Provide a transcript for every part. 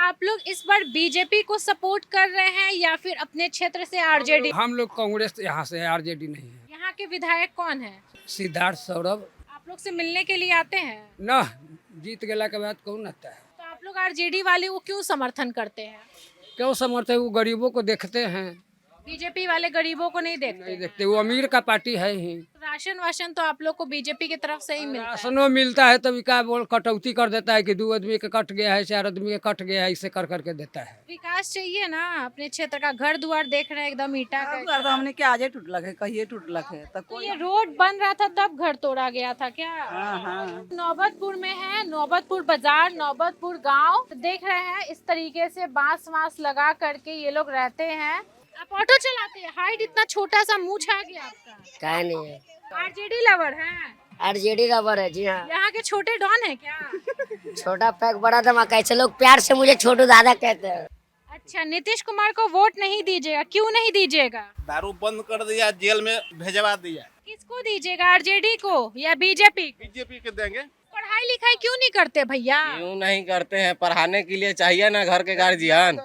आप लोग इस बार बीजेपी को सपोर्ट कर रहे हैं या फिर अपने क्षेत्र से आरजेडी? हम लोग कांग्रेस यहाँ से, आरजेडी नहीं है। यहाँ के विधायक कौन है? सिद्धार्थ सौरभ आप लोग से मिलने के लिए आते हैं? ना, जीत गया के बाद कौन आता है? तो आप लोग आरजेडी वाले को क्यों समर्थन करते हैं? क्यों समर्थन? वो गरीबों को देखते हैं। बीजेपी वाले गरीबों को नहीं देखते नहीं हैं। देखते, वो अमीर का पार्टी है ही। राशन वाशन तो आप लोग को बीजेपी की तरफ से ही मिलता है। राशनों मिलता है तभी क्या बोल कटौती कर देता है कि 2 आदमी के कट गया है, 4 आदमी के कट गया है, इसे कर करके देता है। विकास चाहिए ना, अपने क्षेत्र का घर दुआर देख रहे हैं एकदम ईटा का। घर तो हमने क्या आजे टूटलक है, कहिए टूटलक है तो तो ये रोड बन रहा था तब घर तोड़ा गया था क्या? हाँ। नौबतपुर में है, नौबतपुर बाजार, नौबतपुर गांव। तो देख रहे हैं इस तरीके से बांस वांस लगा करके ये लोग रहते हैं। आप ऑटो चलाते हैं, हाइट इतना छोटा सा मुंह छा गया आपका। क्या नहीं है, आरजेडी लवर है? आरजेडी रबर है जी हाँ। यहाँ के छोटे डॉन है क्या? छोटा पैक बड़ा धमाका, कैसे लोग प्यार से मुझे छोटू दादा कहते हैं। अच्छा, नीतीश कुमार को वोट नहीं दीजिएगा, क्यों नहीं दीजिएगा? दारू बंद कर दिया, जेल में भेजवा दिया। किसको दीजिएगा, आरजेडी को या बीजेपी? बीजेपी के देंगे। पढ़ाई लिखाई क्यों नहीं करते भैया? क्यों नहीं करते हैं? पढ़ाने के लिए चाहिए ना घर के गार्जियन।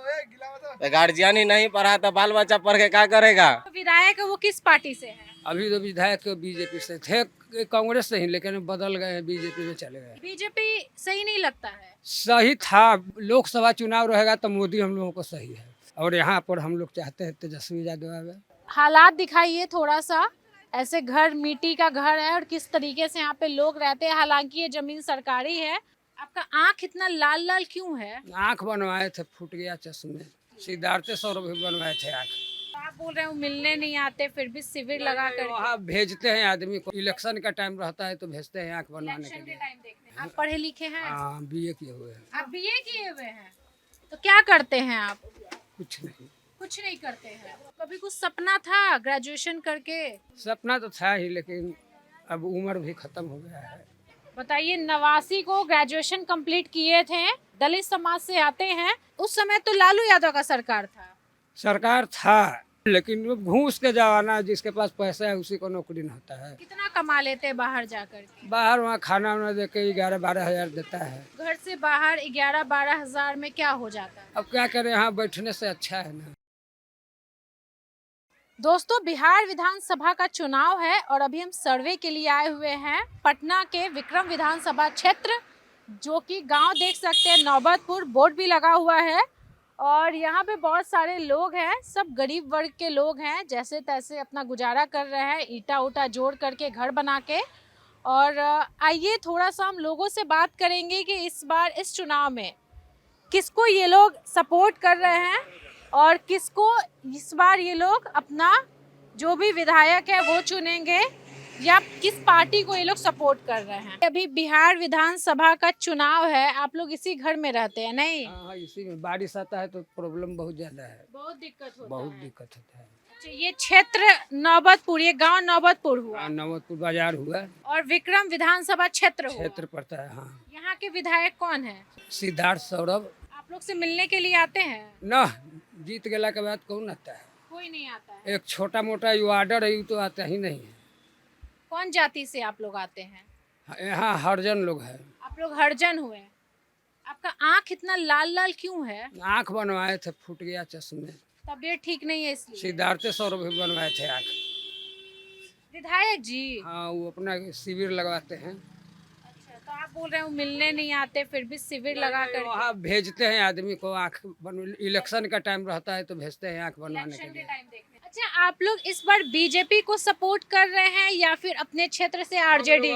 तो गार्जियन ही नहीं पढ़ा तो बाल बच्चा पढ़ के क्या करेगा? विधायक वो किस पार्टी से है? अभी तो विधायक बीजेपी से थे, कांग्रेस से ही, लेकिन बदल गए हैं, बीजेपी में चले गए। बीजेपी सही नहीं लगता है? सही था, लोकसभा चुनाव रहेगा तो मोदी हम लोगों को सही है, और यहाँ पर हम लोग चाहते हैं तेजस्वी यादव आवे। हालात दिखाइए थोड़ा सा, ऐसे घर मिट्टी का घर है और किस तरीके से यहाँ पे लोग रहते हैं। हालांकि ये जमीन सरकारी है। आपका आँख इतना लाल लाल क्यों है? आँख बनवाए थे, फूट गया चश्मे। सिद्धार्थ सौरभ भी बनवाए थे आँख। आप बोल रहे हो मिलने नहीं आते, फिर भी शिविर लगा कर वहाँ भेजते हैं आदमी को, इलेक्शन का टाइम रहता है तो भेजते हैं आँख बनवाने के इलेक्शन के लिए। टाइम देखने। आप पढ़े लिखे हैं? हाँ, बीए किए हुए हैं। आप बीए किए हुए हैं, तो क्या करते हैं आप? कुछ नहीं, कुछ नहीं करते हैं। कभी कुछ सपना था ग्रेजुएशन करके? सपना तो था ही, लेकिन अब उम्र भी खत्म हो गया है। बताइए, 89 को ग्रेजुएशन कंप्लीट किए थे, दलित समाज से आते हैं। उस समय तो लालू यादव का सरकार था। सरकार था, लेकिन वो घूस के जमाना, जिसके पास पैसा है उसी को नौकरी नहीं होता है। कितना कमा लेते हैं बाहर जाकर के? बाहर वहाँ खाना वाना दे के 11-12 हज़ार देता है। घर से बाहर 11-12 हजार में क्या हो जाता है? अब क्या करें, यहाँ बैठने से अच्छा है ना। दोस्तों, बिहार विधानसभा का चुनाव है और अभी हम सर्वे के लिए आए हुए हैं पटना के विक्रम विधानसभा क्षेत्र, जो कि गांव देख सकते हैं, नौबतपुर बोर्ड भी लगा हुआ है। और यहाँ पे बहुत सारे लोग हैं, सब गरीब वर्ग के लोग हैं, जैसे तैसे अपना गुजारा कर रहे हैं, ईटा उटा जोड़ करके घर बना के। और आइए थोड़ा सा हम लोगों से बात करेंगे कि इस बार इस चुनाव में किसको ये लोग सपोर्ट कर रहे हैं और किसको इस बार ये लोग अपना जो भी विधायक है वो चुनेंगे, या किस पार्टी को ये लोग सपोर्ट कर रहे हैं। अभी बिहार विधानसभा का चुनाव है, आप लोग इसी घर में रहते हैं? नहीं, हाँ, इसी में बारिश आता है तो प्रॉब्लम बहुत ज्यादा है, बहुत दिक्कत होता बहुत है। दिक्कत होता है। अच्छा, ये क्षेत्र नौबतपुर, ये गांव नौबतपुर हुआ हाँ, नौबतपुर बाजार हुआ, और विक्रम विधानसभा क्षेत्र हुआ। क्षेत्र पड़ता है। हाँ, यहाँ के विधायक कौन है? सिद्धार्थ सौरभ आप लोग से मिलने के लिए आते हैं? ना, जीत गया के बाद कौन आता है? कोई नहीं आता है। एक छोटा मोटा युवाडर है, तो आता ही नहीं है। कौन जाति से आप लोग आते हैं? यहाँ हरजन लोग हैं। आप लोग हरजन हुए। आपका आँख इतना लाल लाल क्यों है? आँख बनवाए थे, फूट गया चश्मे। तबीयत ठीक नहीं है इसलिए? सिद्धार्थ सौरभ भी बनवाए थे आँख। विधायक जी? हाँ, वो अपना शिविर लगवाते हैं। अच्छा, तो आप बोल रहे हो मिलने नहीं आते, फिर भी शिविर लगा कर वहाँ भेजते हैं आदमी को, आँख बन, इलेक्शन का टाइम रहता है तो भेजते हैं आँख बनवाने के इलेक्शन के लिए। टाइम देखने। अच्छा, आप लोग इस बार बीजेपी को सपोर्ट कर रहे हैं या फिर अपने क्षेत्र से आरजेडी?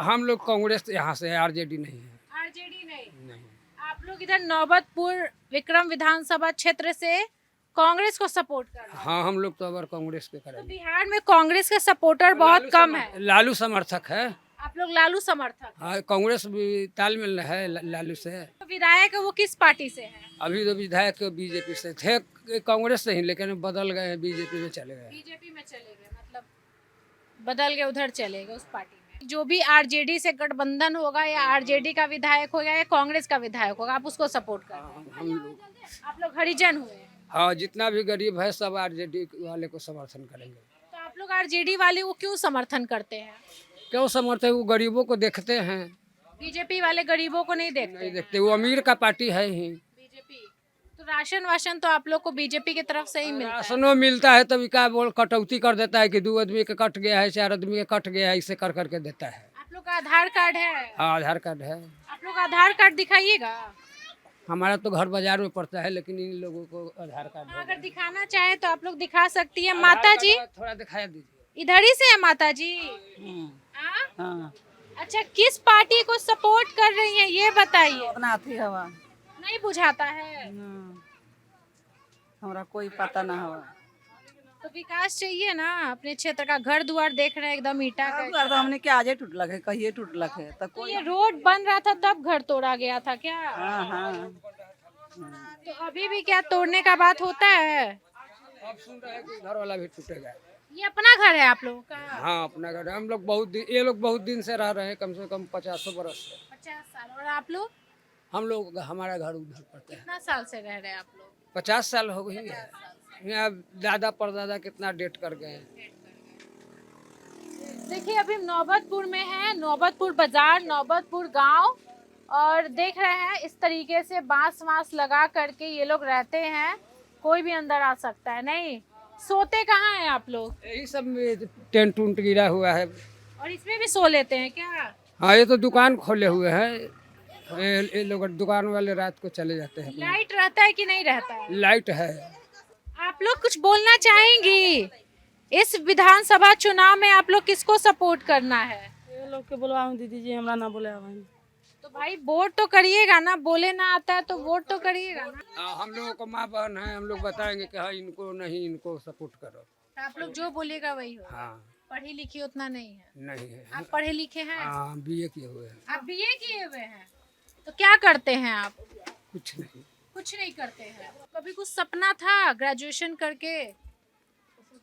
हम लोग कांग्रेस यहाँ से, आरजेडी नहीं है। आरजेडी नहीं। नहीं, आप लोग इधर नौबतपुर विक्रम विधानसभा क्षेत्र से कांग्रेस को सपोर्ट कर रहे हैं। हाँ, हम लोग तो अगर कांग्रेस के तो करेंगे। बिहार में कांग्रेस के सपोर्टर बहुत कम है। लालू समर्थक है। आप लोग लालू समर्थक। हाँ, कांग्रेस भी तालमेल है लालू से। तो विधायक वो किस पार्टी से है? अभी तो विधायक बीजेपी से थे, कांग्रेस से ही, लेकिन बदल गए हैं, बीजेपी में चले गए। बीजेपी में चले गए, मतलब बदल के उधर चले गए उस पार्टी में। जो भी आरजेडी से गठबंधन होगा या आरजेडी का विधायक होगा या कांग्रेस का विधायक होगा, आप उसको सपोर्ट कर रहे हैं? हम लोग, आप लोग हरिजन हुए। हाँ, जितना भी गरीब है सब आरजेडी वाले को समर्थन करेंगे। तो आप लोग आरजेडी वाले को क्यों समर्थन करते हैं? क्यों समर्थन? वो गरीबों को देखते हैं। बीजेपी वाले गरीबों को नहीं देखते नहीं हैं। देखते, वो अमीर का पार्टी है ही। बीजेपी राशन वाशन तो आप लोग को बीजेपी की तरफ से ही मिलता है। राशनो मिलता है तभी क्या बोल कटौती कर देता है कि 2 आदमी के कट गया है 4 आदमी के कट गया है, इसे कर करके देता है। आप लोग का आधार कार्ड है? हाँ आधार कार्ड है। आप लोग का आधार कार्ड दिखाइएगा। हमारा तो घर बाजार में पड़ता है लेकिन इन लोगों को आधार कार्ड है। अगर दिखाना चाहे तो आप लोग दिखा सकती है। माता जी थोड़ा दिखाया दीजिए। इधर ही से है माता जी? हाँ? हाँ अच्छा, किस पार्टी को सपोर्ट कर रही हैं ये बताइए। अपना अथी हवा नहीं बुझाता है हमरा कोई पता ना हवा। तो विकास चाहिए ना अपने क्षेत्र का। घर द्वार देख रहे हैं एकदम ईटा का। घर तो हमने क्या आजे टूटलक है कहिए टूटलक है तो तो कोई। ये रोड बन रहा था तब घर तोड़ा गया था क्या? हाँ हाँ तो अभी भी क्या तोड़ने का बात होता है? अब सुन रहे हैं कि घर वाला भी टूटेगा। ये अपना घर है आप लोगों का? हाँ अपना घर है। हम लोग ये लोग बहुत दिन से रह रहे हैं, कम से कम 50 बरस से। 50 साल। और आप लोग हम लोग हमारा घर उधर पड़ता है। कितना साल से रह रहे हैं आप लोग? 50 साल हो गई है। यहाँ दादा परदादा कितना डेट कर गए हैं। देखिए अभी हम नौबतपुर में हैं, नौबतपुर बाजार, नौबतपुर गांव, और देख रहे हैं इस तरीके से बांस वांस लगा करके ये लोग रहते हैं। कोई भी अंदर आ सकता है। नहीं सोते कहाँ हैं आप लोग? यही सब में टेंट उंट गिरा हुआ है। और इसमें भी सो लेते हैं क्या? हाँ ये तो दुकान खोले हुए हैं। ये लोग दुकान वाले रात को चले जाते हैं। लाइट रहता है कि नहीं रहता है? लाइट है। आप लोग कुछ बोलना चाहेंगी? इस विधानसभा चुनाव में आप लोग किसको सपोर्ट करना है? ये लोग के बुलवाऊं दीदी जी, हमरा ना बोले भाई। तो भाई वोट तो करिएगा ना। बोले ना आता है तो वोट तो करिएगा ना। हम लोगों को माँ बहन है, हम लोग बताएंगे कि हाँ इनको नहीं, इनको सपोर्ट करो। तो आप लोग जो बोलेगा वही हो। हाँ पढ़ी लिखी उतना नहीं है? नहीं है। आप पढ़े लिखे हैं? हाँ BA किए हुए हैं। आप बीए किए हुए हैं? तो क्या करते हैं आप? कुछ नहीं। कुछ नहीं करते हैं। कभी कुछ सपना था ग्रेजुएशन करके?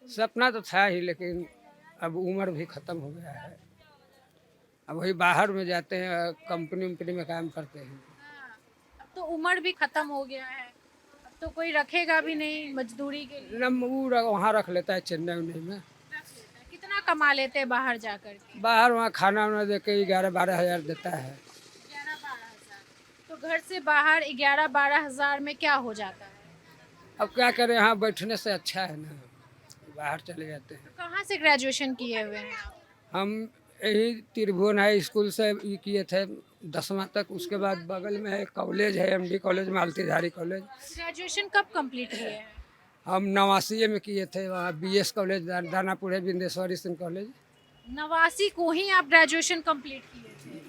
सपना तो था ही लेकिन अब उम्र भी खत्म हो गया है। अब वही बाहर में जाते हैं, कंपनी उम्पनी में काम करते हैं। अब तो उम्र भी खत्म हो गया है। अब तो कोई रखेगा भी नहीं मजदूरी के लिए। न वो वहाँ रख लेता है चेन्नई उन्नई में। कितना कमा लेते हैं बाहर जा करके? बाहर वहाँ खाना वाना दे के 11-12 हज़ार देता है। 11-12 हजार। तो घर से बाहर 11-12 हजार में क्या हो जाता है? अब क्या करें, यहाँ बैठने से अच्छा है ना, बाहर चले जाते हैं। कहाँ से ग्रेजुएशन किए हुए हैं आप? हम यही त्रिभुवन हाई स्कूल से ये किए थे 10वां तक। उसके बाद बगल में है कॉलेज है, MD कॉलेज, मालतीधारी कॉलेज। ग्रेजुएशन कब कंप्लीट किए हैं? हम 89 में किए थे। वहाँ BS कॉलेज दानापुर है, बिंदेश्वरी सिंह कॉलेज। 89 को ही आप ग्रेजुएशन कंप्लीट किए थे?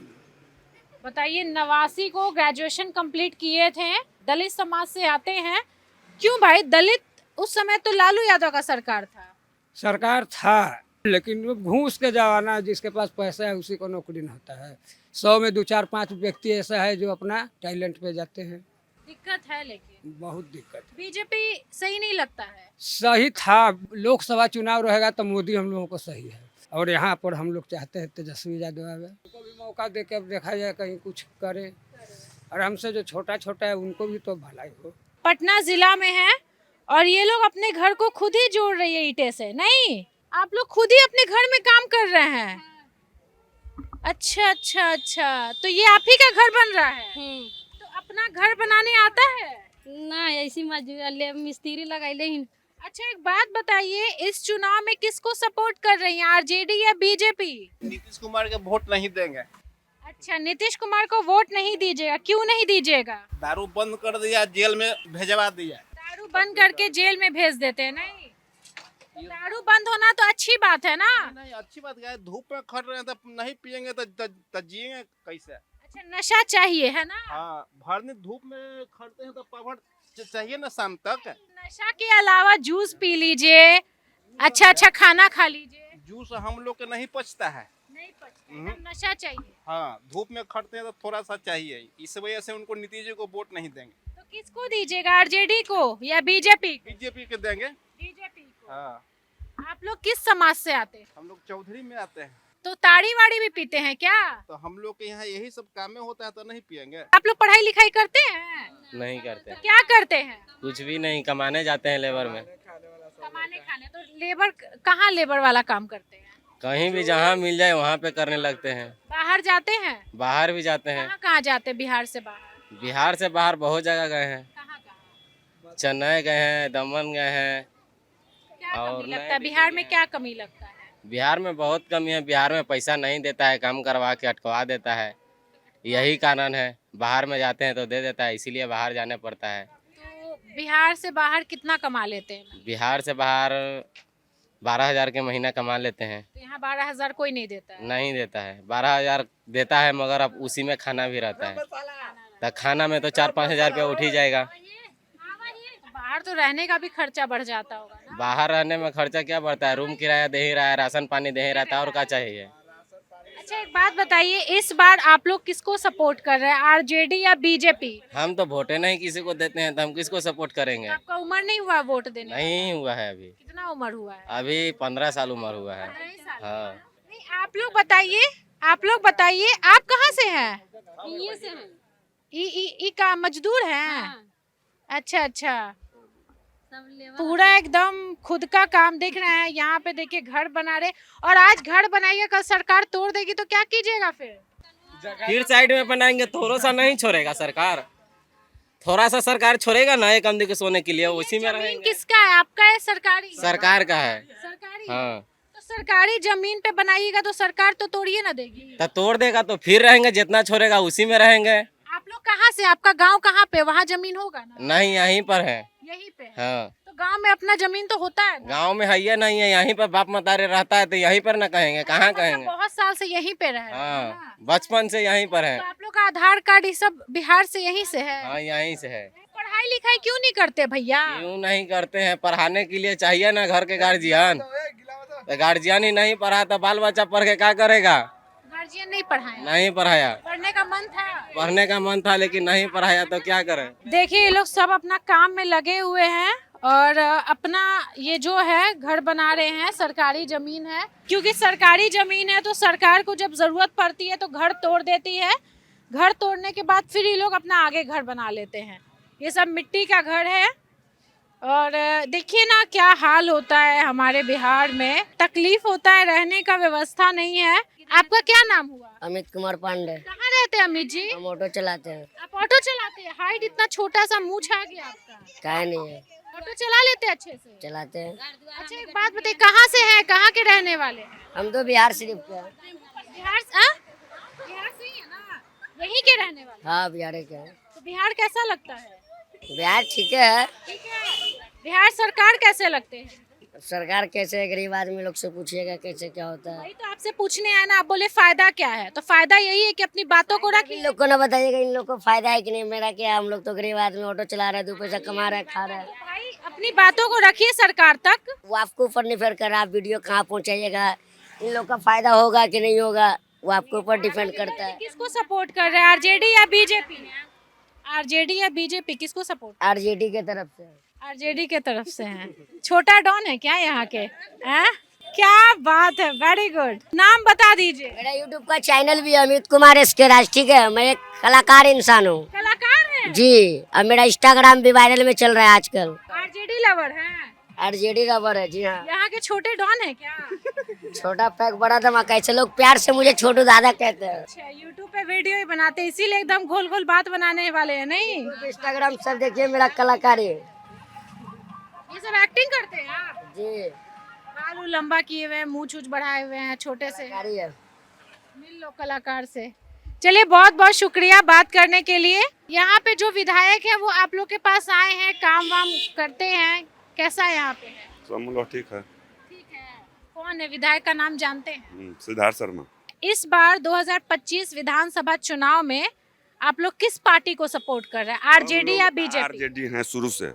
बताइए 89 को ग्रेजुएशन कंप्लीट किए थे। दलित समाज से आते हैं। क्यों भाई? दलित उस समय तो लालू यादव का सरकार था। सरकार था लेकिन वो घूस के जमाना, जिसके पास पैसा है उसी को नौकरी नहीं होता है। 100 में 2, 4, 5 व्यक्ति ऐसा है जो अपना टैलेंट पे जाते हैं। दिक्कत है लेकिन बहुत दिक्कत। बीजेपी सही नहीं लगता है। सही था। लोकसभा चुनाव रहेगा तो मोदी हम लोगों को सही है, और यहाँ पर हम लोग चाहते हैं तेजस्वी यादव आवे। उनको भी मौका दे के अब देखा जाए कहीं कुछ करे, और हमसे जो छोटा छोटा है उनको भी तो भलाई हो। पटना जिला में है और ये लोग अपने घर को खुद ही जोड़ रही है ईंटे से। नहीं, आप लोग खुद ही अपने घर में काम कर रहे हैं। अच्छा अच्छा अच्छा, तो ये आप ही का घर बन रहा है? तो अपना घर बनाने आता है? ना ऐसी मजदूर मिस्त्री लगाइले ही। अच्छा एक बात बताइए, इस चुनाव में किसको सपोर्ट कर रही हैं, आरजेडी या बीजेपी? नीतीश कुमार के वोट नहीं देंगे। अच्छा, नीतीश कुमार को वोट नहीं दीजिएगा। क्यों नहीं दीजिएगा? दारू बंद कर दिया, जेल में भेजवा दिया। दारू बंद करके जेल में भेज देते हैं? नहीं, तो दारू बंद होना तो अच्छी बात है ना। नहीं अच्छी बात क्या है, धूप में खड़ रहे हैं तो नहीं पियेंगे तो जिएंगे कैसे? अच्छा नशा चाहिए है ना। हाँ, भरने धूप में खड़ते हैं तो पावड़ चाहिए ना शाम तक। नशा के अलावा जूस पी लीजिए, अच्छा अच्छा खाना खा लीजिए। जूस हम लोग के नहीं पचता है। नहीं पचता, तो नशा चाहिए। हाँ, धूप में खड़ते हैं तो थोड़ा सा चाहिए, इस वजह से उनको नीतीश जी को वोट नहीं देंगे। तो किसको दीजिएगा, आरजेडी को या बीजेपी को? बीजेपी के देंगे। बीजेपी को। हाँ। आप लोग किस समाज से आते हैं? हम लोग चौधरी में आते हैं। तो ताड़ी वाड़ी भी पीते हैं क्या? तो हम लोग के यहाँ यही सब कामें होता है तो नहीं पियेंगे। आप लोग पढ़ाई लिखाई करते हैं? नहीं करते, तो क्या करते हैं? कुछ भी नहीं, कमाने जाते हैं लेबर में। कमाने खाने। तो लेबर कहाँ लेबर वाला काम करते हैं? कहीं भी जहाँ मिल जाए वहाँ पे करने लगते हैं। बाहर जाते हैं? बाहर भी जाते हैं। कहाँ कहाँ जाते हैं बिहार से बाहर? बिहार से बाहर बहुत जगह गए हैं। कहाँ कहाँ? चेन्नई गए हैं, दमन गए हैं। क्या और कमी लगता नए है बिहार में, क्या कमी लगता है? बिहार में बहुत कमी है। बिहार में पैसा नहीं देता है, काम करवा के अटकवा देता है, यही कारण है। बाहर में जाते हैं तो दे देता है, इसीलिए बाहर जाने पड़ता है। तो बिहार से बाहर कितना कमा लेते हैं? बिहार से बाहर 12,000 के महीना कमा लेते हैं। तो यहाँ 12,000 कोई नहीं देता है। नहीं देता है, 12,000 देता है, मगर अब उसी में खाना भी रहता है। तो खाना में तो 4-5 हज़ार रुपया उठ ही जाएगा। बाहर तो रहने का भी खर्चा बढ़ जाता होगा ना? बाहर रहने में खर्चा क्या बढ़ता है, रूम किराया दे ही रहा है, राशन पानी दे ही रहता है, और क्या चाहिए। अच्छा एक बात बताइए, इस बार आप लोग किसको सपोर्ट कर रहे हैं, आरजेडी या बीजेपी? हम तो वोटे नहीं किसी को देते हैं, तो हम किसको सपोर्ट करेंगे। आपका उम्र नहीं हुआ वोट देने का? नहीं हुआ है अभी। कितना उम्र हुआ है? अभी 15 साल उम्र हुआ है। 15 साल। हाँ। नहीं, आप लोग बताइए आप कहाँ से हैं? ये से हैं। ई का मजदूर हैं? हाँ, अच्छा अच्छा, सब लेबर पूरा एकदम खुद का काम देख रहे हैं। यहाँ पे देखिए घर बना रहे, और आज घर बनाइए कल सरकार तोड़ देगी तो क्या कीजिएगा फिर? फिर साइड में बनाएंगे, थोड़ा सा नहीं छोड़ेगा सरकार। थोड़ा सा सरकार छोड़ेगा ना एक आदमी के सोने के लिए, उसी में जमीन रहेंगे। किसका है, आपका है सरकारी? सरकार का है। सरकारी है। हाँ, तो सरकारी जमीन पे बनाइएगा तो सरकार तो तोड़िए ना देगी। तो तोड़ देगा तो फिर रहेंगे, जितना छोड़ेगा उसी में रहेंगे। आप लोग कहाँ से, आपका गांव कहाँ पे, वहाँ जमीन होगा ना? नहीं, यहीं पर है। यहीं पे है। हाँ, तो गांव में अपना जमीन तो होता है ना? गांव में है या नहीं है, यहीं पर बाप मतारे रहता है, तो यहीं पर ना कहेंगे, कहाँ कहेंगे। बहुत साल से यहीं पे रहे हैं ना? हाँ, बचपन से यहीं पर है। तो आप लोग का आधार कार्ड ये सब बिहार से यहीं से है? हाँ, यहीं से है। पढ़ाई लिखाई क्यों नहीं करते भैया? क्यों नहीं करते हैं, पढ़ाने के लिए चाहिए ना घर के गार्जियन। तो गार्जियन ही नहीं पढ़ा तो बाल बच्चा पढ़ के क्या करेगा। गार्जियन नहीं पढ़ाया? नहीं पढ़ाया, पढ़ने का मन था? पढ़ने का मन था लेकिन नहीं पढ़ाया, तो क्या करें। देखिए ये लोग सब अपना काम में लगे हुए हैं और अपना ये जो है घर बना रहे हैं। सरकारी जमीन है, क्योंकि सरकारी जमीन है तो सरकार को जब जरूरत पड़ती है तो घर तोड़ देती है। घर तोड़ने के बाद फिर ये लोग अपना आगे घर बना लेते हैं। ये सब मिट्टी का घर है और देखिए ना क्या हाल होता है हमारे बिहार में। तकलीफ होता है, रहने का व्यवस्था नहीं है। आपका क्या नाम हुआ? अमित कुमार पांडे। कहाँ रहते हैं अमित जी? हम ऑटो चलाते हैं। आप ऑटो चलाते हैं? हाइट इतना छोटा सा मूंछ आ गया आपका। काय नहीं है, ऑटो चला लेते हैं अच्छे से? चलाते हैं। अच्छा एक बात बताइए, कहाँ से हैं, कहाँ के रहने वाले हैं? हम तो बिहार शरीफ के हैं। बिहार से? हाँ? बिहार से ही है ना, यहीं के रहने वाले? हाँ, बिहार के हैं। तो बिहार कैसा लगता है? बिहार ठीक है। ठीक है। बिहार सरकार कैसे लगते हैं? सरकार कैसे है, गरीब आदमी लोग से पूछिएगा कैसे क्या होता है। वही तो आपसे पूछने आए ना, आप बोले फायदा क्या है, तो फायदा यही है कि अपनी बातों को इन रखिए। लोग को ना बताइएगा इन लोग को फायदा है कि नहीं। मेरा क्या, हम लोग तो गरीब आदमी, ऑटो चला रहे हैं, 2 पैसा कमा रहे हैं, खा रहे हैं। भाई अपनी बातों को रखिए सरकार तक। वो आपके ऊपर निर्भर कर रहा है, आप वीडियो कहाँ पहुँचाइएगा। इन लोग का फायदा होगा कि नहीं होगा वो आपके ऊपर डिपेंड करता है। किसको सपोर्ट कर रहे हैं, आरजेडी या बीजेपी? आरजेडी या बीजेपी किसको सपोर्ट? आरजेडी के तरफ से। आरजेडी के तरफ से हैं। छोटा डॉन है क्या यहाँ के? हैं? क्या बात है, वेरी गुड। नाम बता दीजिए। मेरा यूट्यूब का चैनल भी है, अमित कुमार SK राज। ठीक है, मैं एक कलाकार इंसान हूँ कलाकार हैं? जी। अब मेरा इंस्टाग्राम भी वायरल में चल रहा है आजकल। आरजेडी लवर हैं? आरजेडी रबर है जी हाँ। यहाँ के छोटे डॉन है क्या? छोटा पैक बड़ा धमाका, ऐसे लोग प्यार से मुझे छोटू दादा कहते हैं। अच्छा यूट्यूब पे वीडियो ही बनाते हैं, इसीलिए एकदम गोल गोल बात बनाने वाले हैं नहीं? इंस्टाग्राम सब देखिए, मेरा कलाकारी है ये सब एक्टिंग करते हैं आप? जी। बाल उल लंबा किए हुए हैं, मुंह छूछ बढ़ाए हुए हैं, छोटे से। कलाकारी है। मिल लो कलाकार से। चलिए बहुत बहुत शुक्रिया बात करने के लिए। यहाँ पे जो विधायक है वो आप लोग के पास आए हैं, काम वाम करते हैं, कैसा है यहाँ पे? सब लोग ठीक है। ठीक है। कौन है विधायक का नाम जानते हैं? सिद्धार्थ शर्मा। इस बार 2025 विधानसभा चुनाव में आप लोग किस पार्टी को सपोर्ट कर रहे हैं, आरजेडी या बीजेपी? आरजेडी हैं शुरू से,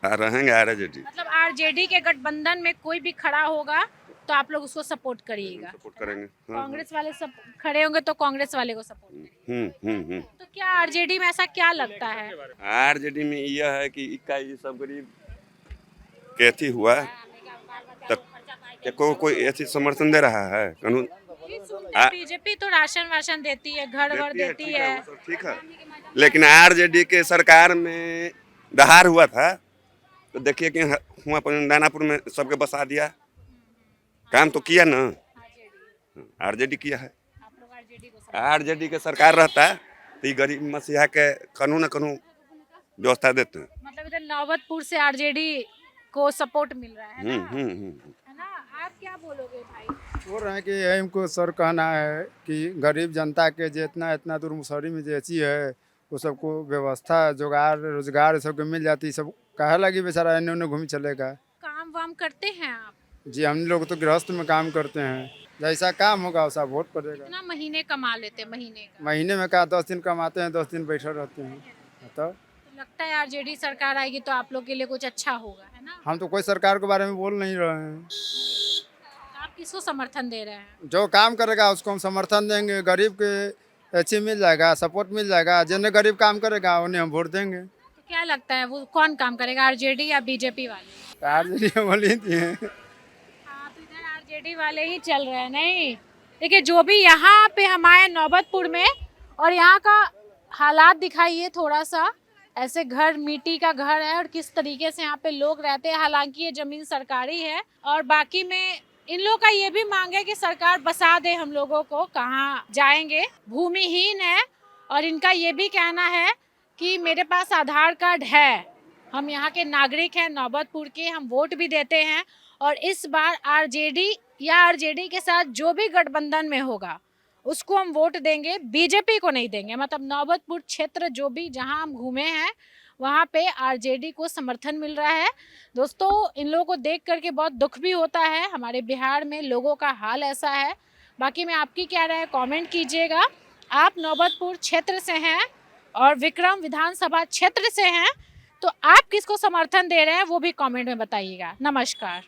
रहेंगे आरजेडी। मतलब आरजेडी के गठबंधन में कोई भी खड़ा होगा तो आप लोग उसको सपोर्ट करिएगा? सपोर्ट करेंगे। कांग्रेस वाले सब खड़े होंगे तो कांग्रेस वाले को सपोर्ट करेंगे। तो क्या आरजेडी में ऐसा क्या लगता है? आरजेडी में यह है कि इक्का ये सब गरीब कैथी हुआ तक कोई ऐसी समर्थन दे रहा है कानून। बीजेपी तो राशन वाशन देती है, घर वर देती है। वो सब ठीक है, लेकिन आरजेडी के सरकार में दहार हुआ था तो देखिए कि हुआ दानापुर में सबके बसा दिया, काम तो किया ना, आरजेडी किया है। आरजेडी के सरकार रहता तो ये गरीब मसीहा के कानून न कानून व्यवस्था देते हैं। मतलब इधर नौबतपुर से आरजेडी को सपोर्ट मिल रहा है ना, हम्म। है ना? आप क्या बोलोगे भाई? बोल रहे हैं कि यही हमको सर कहना है कि गरीब जनता के जितना इतना दूर मुसहरी में जैसी है वो सबको व्यवस्था जुगाड़ रोजगार सबको मिल जाती, सब कहे लगी बेचारा इन्हें उन्हें घूम चलेगा। काम वाम करते हैं आप? जी हम लोग तो गृहस्थ में काम करते हैं, जैसा काम होगा वैसा वोट पड़ेगा। कितना महीने कमा लेते हैं महीने का? महीने में क्या 10 दिन कमाते हैं, 10 दिन बैठे रहते हैं। तो तो लगता है आरजेडी सरकार आएगी तो आप लोग के लिए कुछ अच्छा होगा, है ना? हम तो कोई सरकार के बारे में बोल नहीं रहे हैं, तो आप किसको समर्थन दे रहे हैं? जो काम करेगा उसको हम समर्थन देंगे, गरीब के अच्छी मिल जाएगा, सपोर्ट मिल जाएगा, जिन्हें गरीब काम करेगा उन्हें हम वोट देंगे। तो क्या लगता है वो कौन काम करेगा, आरजेडी या बीजेपी वाले? आरजेडी बोली थी। हाँ, तो इधर आरजेडी वाले ही चल रहे हैं। नहीं देखिए, जो भी यहाँ पे हम आए नौबतपुर में और यहाँ का हालात दिखाइए थोड़ा सा, ऐसे घर मिट्टी का घर है और किस तरीके से यहाँ पे लोग रहते हैं। हालांकि ये जमीन सरकारी है और बाकी में इन लोगों का ये भी मांग है कि सरकार बसा दे हम लोगों को, कहाँ जाएंगे, भूमिहीन है। और इनका ये भी कहना है कि मेरे पास आधार कार्ड है, हम यहाँ के नागरिक हैं नौबतपुर के, हम वोट भी देते हैं और इस बार आरजेडी या आरजेडी के साथ जो भी गठबंधन में होगा उसको हम वोट देंगे, बीजेपी को नहीं देंगे। मतलब नौबतपुर क्षेत्र जो भी जहाँ हम घूमे हैं वहाँ पे आरजेडी को समर्थन मिल रहा है। दोस्तों, इन लोगों को देख करके बहुत दुख भी होता है, हमारे बिहार में लोगों का हाल ऐसा है। बाकी में आपकी क्या राय है कमेंट कीजिएगा। आप नौबतपुर क्षेत्र से हैं और विक्रम विधानसभा क्षेत्र से हैं, तो आप किसको समर्थन दे रहे हैं वो भी कमेंट में बताइएगा। नमस्कार।